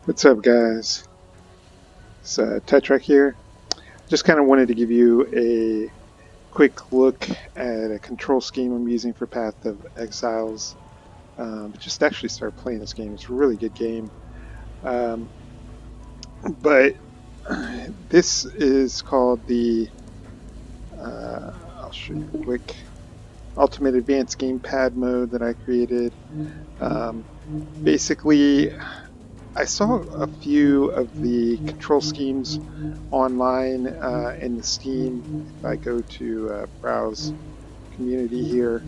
What's up, guys? It's Tetrek here. Just kind of wanted to give you a quick look at a control scheme I'm using for Path of Exiles. Just actually started playing this game. It's a really good game. Um, but this is called the, I'll show you quick, Ultimate Advanced Gamepad mode that I created. Um, Basically, I saw a few of the control schemes online in the Steam. If I go to browse community here,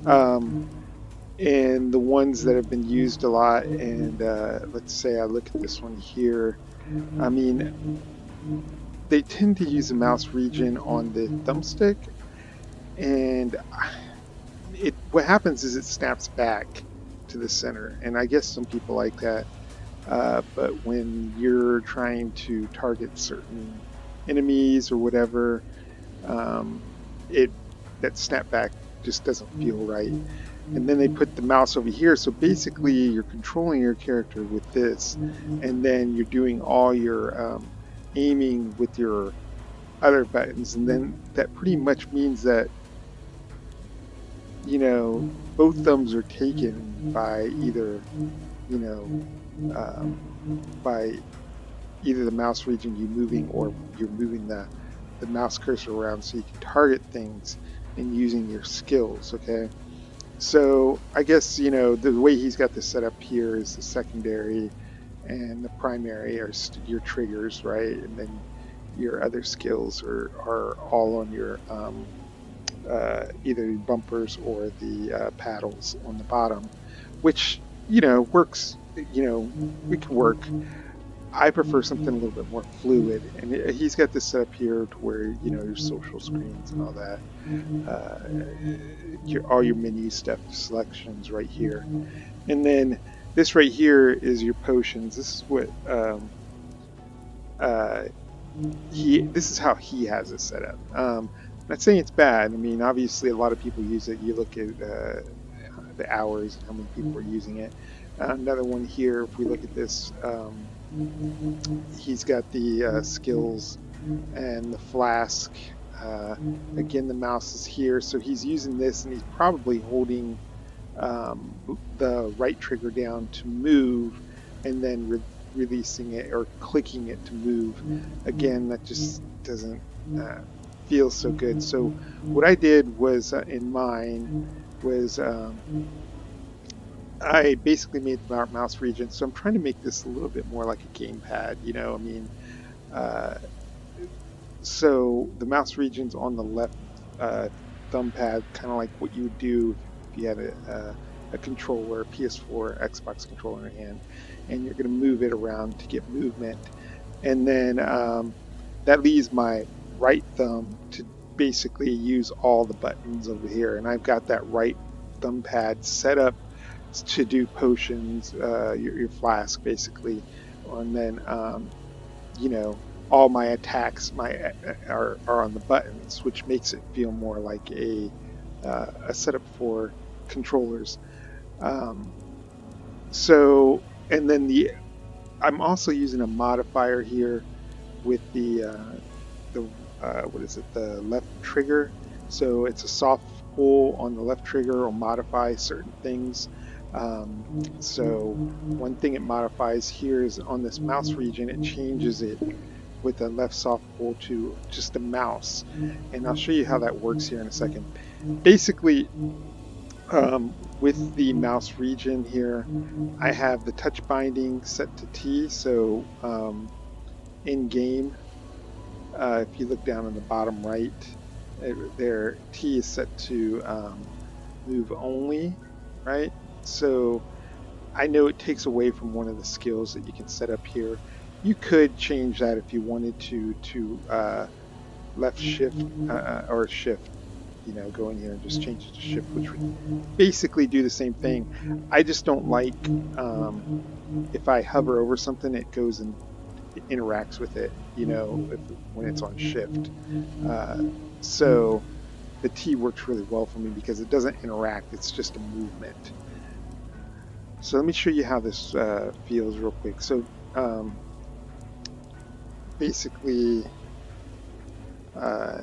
um, and the ones that have been used a lot, and let's say I look at this one here. I mean, they tend to use the mouse region on the thumbstick, and what happens is it snaps back to the center, and I guess some people like that. But when you're trying to target certain enemies or whatever, um, it that snapback just doesn't feel right. And then they put the mouse over here, so basically you're controlling your character with this, and then you're doing all your aiming with your other buttons, and then that pretty much means that both thumbs are taken by either you know um, by either the mouse region you moving or you're moving the mouse cursor around so you can target things and using your skills. Okay, so I guess the way he's got this set up here is the secondary and the primary are your triggers, right? And then your other skills are all on your either bumpers or the paddles on the bottom, which works. We can work. I prefer something a little bit more fluid, and he's got this set up here to where your social screens and all that, all your menu stuff selections right here, and then this right here is your potions. This is what uh, this is how he has it set up. Not saying it's bad. I mean, obviously, a lot of people use it. You look at the hours and how many people are using it. Another one here, if we look at this, he's got the skills and the flask. Again, the mouse is here, so he's using this, and he's probably holding the right trigger down to move, and then releasing it or clicking it to move. Again, that just doesn't feel so good. So what I did was in mine was I basically made the mouse region, so I'm trying to make this a little bit more like a gamepad. I mean, uh, so the mouse region's on the left thumb pad, kind of like what you would do if you had a controller, a PS4, Xbox controller in your hand, and you're going to move it around to get movement. And then that leaves my right thumb to basically use all the buttons over here. And I've got that right thumb pad set up to do potions, your flask basically, and then all my attacks are on the buttons, which makes it feel more like a setup for controllers. So, and then I'm also using a modifier here with the what is it, the left trigger. So it's a soft pull on the left trigger will modify certain things. So one thing it modifies here is on this mouse region, it changes it with the left soft pull to just a mouse. And I'll show you how that works here in a second. Basically, with the mouse region here, I have the touch binding set to T. So in game, if you look down on the bottom right, there T is set to move only, right? So I know it takes away from one of the skills that you can set up here. You could change that if you wanted to left shift or shift, go in here and just change it to shift, which would basically do the same thing. I just don't like if I hover over something, it goes and it interacts with it, when it's on shift. So the T works really well for me because it doesn't interact, it's just a movement. So let me show you how this feels real quick. So Um, basically, uh,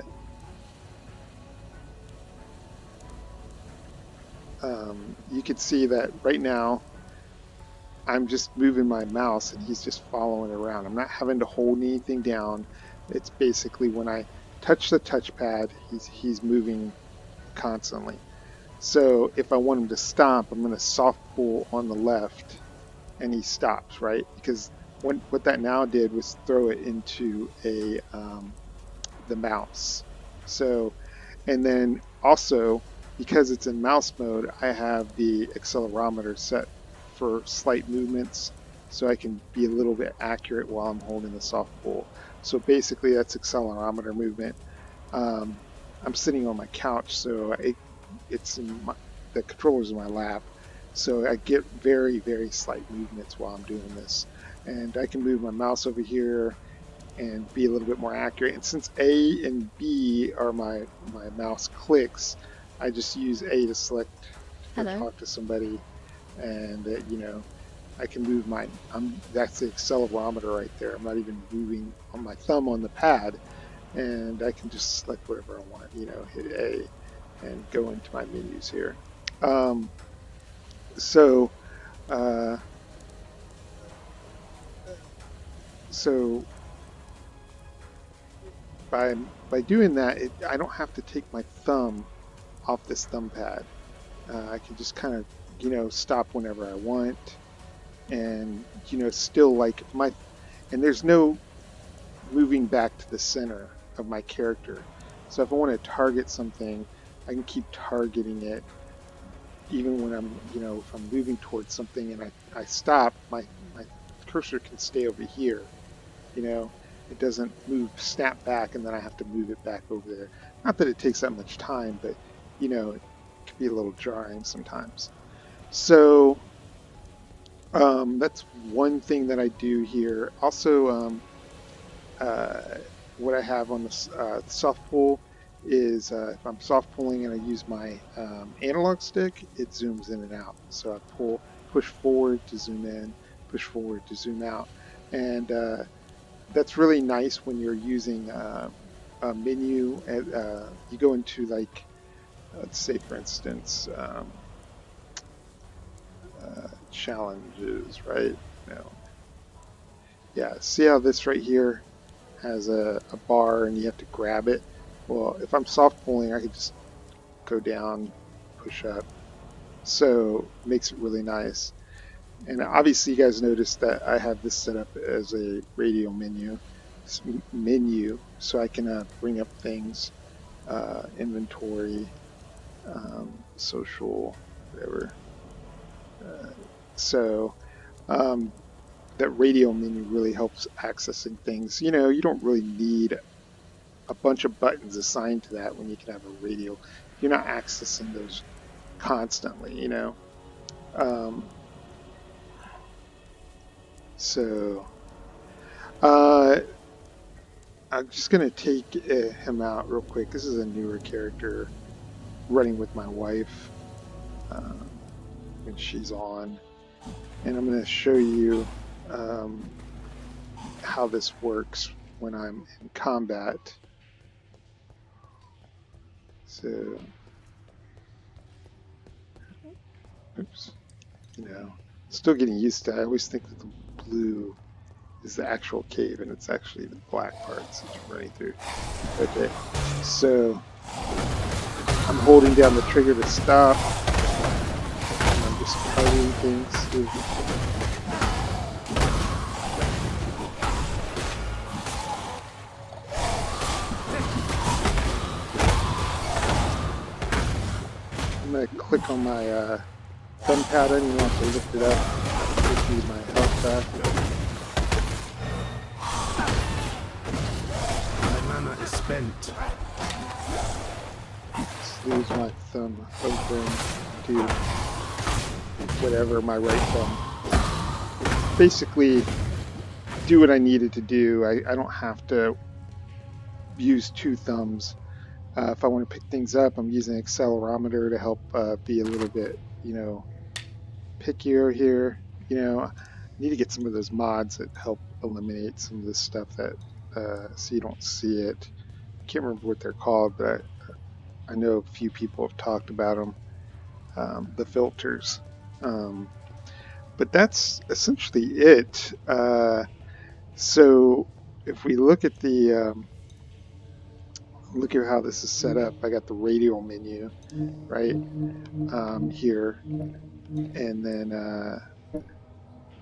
you can see that right now I'm just moving my mouse and he's just following around. I'm not having to hold anything down. It's basically when I touch the touchpad, he's moving constantly. So if I want him to stop, I'm going to soft pull on the left and he stops, right? Because what that now did was throw it into the mouse. So, and then also because it's in mouse mode, I have the accelerometer set for slight movements so I can be a little bit accurate while I'm holding the soft pull. So basically that's accelerometer movement. Um, I'm sitting on my couch, so it's in the controller's in my lap. So I get very, very slight movements while I'm doing this. And I can move my mouse over here and be a little bit more accurate. And since A and B are my mouse clicks, I just use A to select to go Hello. talk to somebody, and I can move that's the accelerometer right there. I'm not even moving on my thumb on the pad, and I can just select whatever I want. Hit A and go into my menus here. Um, so uh, so by doing that, I don't have to take my thumb off this thumb pad. I can just kind of stop whenever I want, and still like my and there's no moving back to the center of my character. So if I want to target something, I can keep targeting it even when I'm if I'm moving towards something and I stop, my cursor can stay over here. you know it doesn't snap back and then I have to move it back over there. Not that it takes that much time, but it can be a little jarring sometimes. So that's one thing that I do here. Also, uh, what I have on the soft pull is if I'm soft pulling and I use my analog stick, it zooms in and out. So I push forward to zoom in, push forward to zoom out, and that's really nice when you're using a menu. You go into, like, let's say for instance, challenges, right? No, yeah. See how this right here has a bar and you have to grab it? Well, if I'm soft pulling, I could just go down, push up. So it makes it really nice. And obviously, you guys noticed that I have this set up as a radial menu, so I can bring up things, inventory, social, whatever. Uh, so um, that radial menu really helps accessing things. You don't really need a bunch of buttons assigned to that when you can have a radial. You're not accessing those constantly. Um, so uh, I'm just gonna take him out real quick. This is a newer character running with my wife when she's on, and I'm gonna show you um, how this works when I'm in combat. So, oops, still getting used to it. I always think that the blue is the actual cave, and it's actually the black parts that you're running through. Okay, so I'm holding down the trigger to stop, and I'm just targeting things. I'm going to click on my thumb pad. I don't even have to lift it up. Just need my health back. My mana is spent. Just lose my thumb open to whatever my right thumb. Basically, do what I needed to do. I don't have to use two thumbs. If I want to pick things up, I'm using an accelerometer to help be a little bit, pickier here. need to get some of those mods that help eliminate some of this stuff that so you don't see it. I can't remember what they're called, but I know a few people have talked about them. The filters. Um, but that's essentially it. So if we look at look at how this is set up, I got the radial menu right here, and then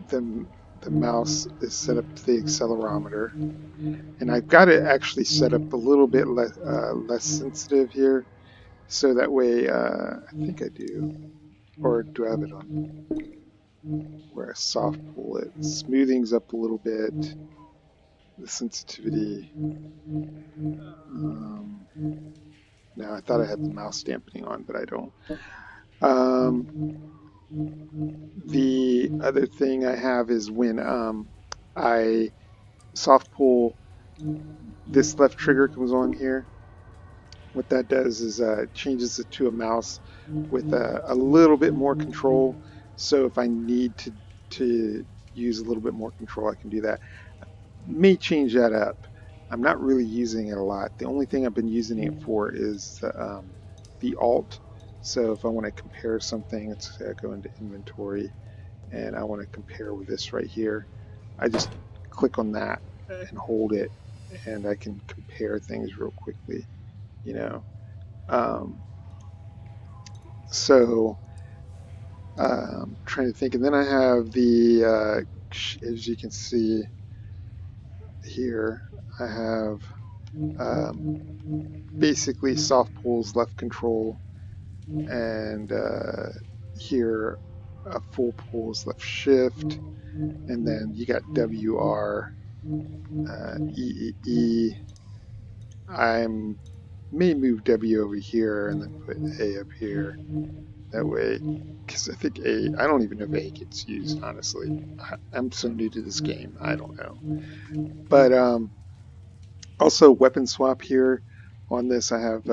the the mouse is set up to the accelerometer, and I've got it actually set up a little bit less sensitive here, so that way I think I do, or do I have it on where I soft pull it? Smoothing's up a little bit, the sensitivity. Um, Now I thought I had the mouse dampening on, but I don't. Um, the other thing I have is when I soft pull, this left trigger comes on here. What that does is changes it to a mouse with a little bit more control. So if I need to use a little bit more control, I can do that. May change that up. I'm not really using it a lot. The only thing I've been using it for is the alt. So if I want to compare something, let's go into inventory and I want to compare with this right here. I just click on that and hold it, and I can compare things real quickly, you know. Um, so trying to think, and then I have as you can see here, I have um, basically soft pulls left control, and here full pulls left shift, and then you got WR, EEE. I'm may move W over here and then put A up here. That way, because I think I don't even know if A gets used, honestly. I'm so new to this game, I don't know. But also weapon swap here on this I have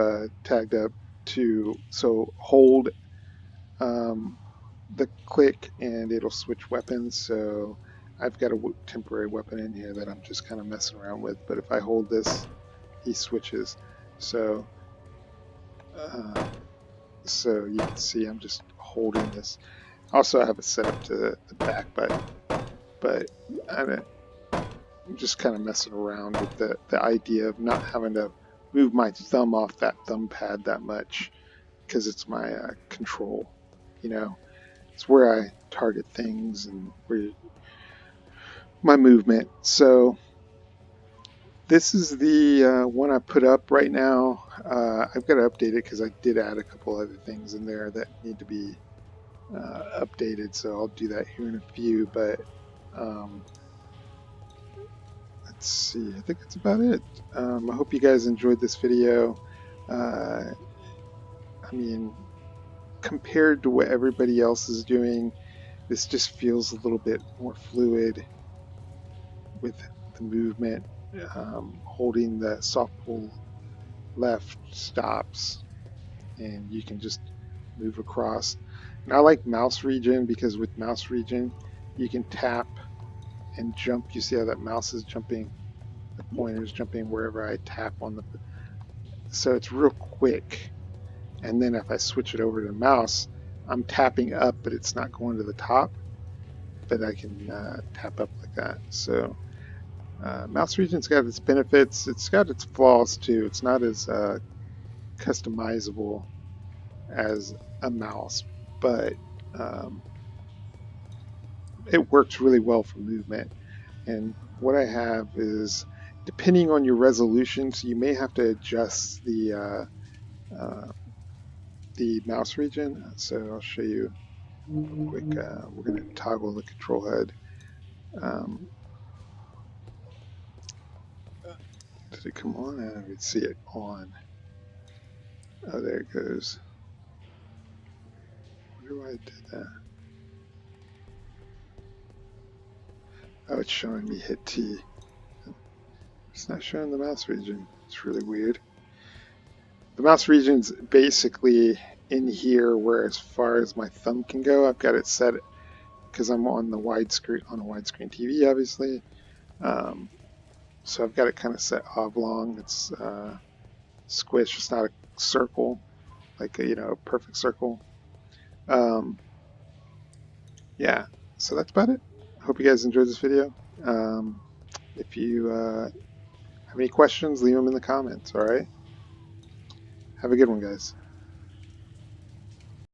tagged up to, so hold um, the click and it'll switch weapons. So I've got a temporary weapon in here that I'm just kind of messing around with, but if I hold this, he switches. So uh, so you can see I'm just holding this. Also, I have it set up to the back button, but I'm just kind of messing around with the idea of not having to move my thumb off that thumb pad that much, because it's my control, you know. It's where I target things and where my movement. So this is the one I put up right now. I've got to update it because I did add a couple other things in there that need to be updated. So I'll do that here in a few. But let's see. I think that's about it. I hope you guys enjoyed this video. I mean, compared to what everybody else is doing, this just feels a little bit more fluid with the movement. Holding the soft pull left stops, and you can just move across. And I like mouse region because with mouse region, you can tap and jump. You see how that mouse is jumping? The pointer is jumping wherever I tap on the. So it's real quick. And then if I switch it over to the mouse, I'm tapping up, but it's not going to the top. But I can tap up like that. So mouse region's got its benefits. It's got its flaws too. It's not as customizable as a mouse, but it works really well for movement. And what I have is, depending on your resolution, so you may have to adjust the mouse region. So I'll show you real quick. We're going to toggle the control HUD. Did it come on? I don't even see it on. Oh, there it goes. I wonder why it did that. Oh, it's showing me hit T. It's not showing the mouse region. It's really weird. The mouse region's basically in here where as far as my thumb can go. I've got it set because I'm on the widescreen on a widescreen TV, obviously. Um, so I've got it kind of set oblong. It's squish. It's not a circle, like a perfect circle. Um, yeah. So that's about it. I hope you guys enjoyed this video. If you have any questions, leave them in the comments. All right. Have a good one, guys.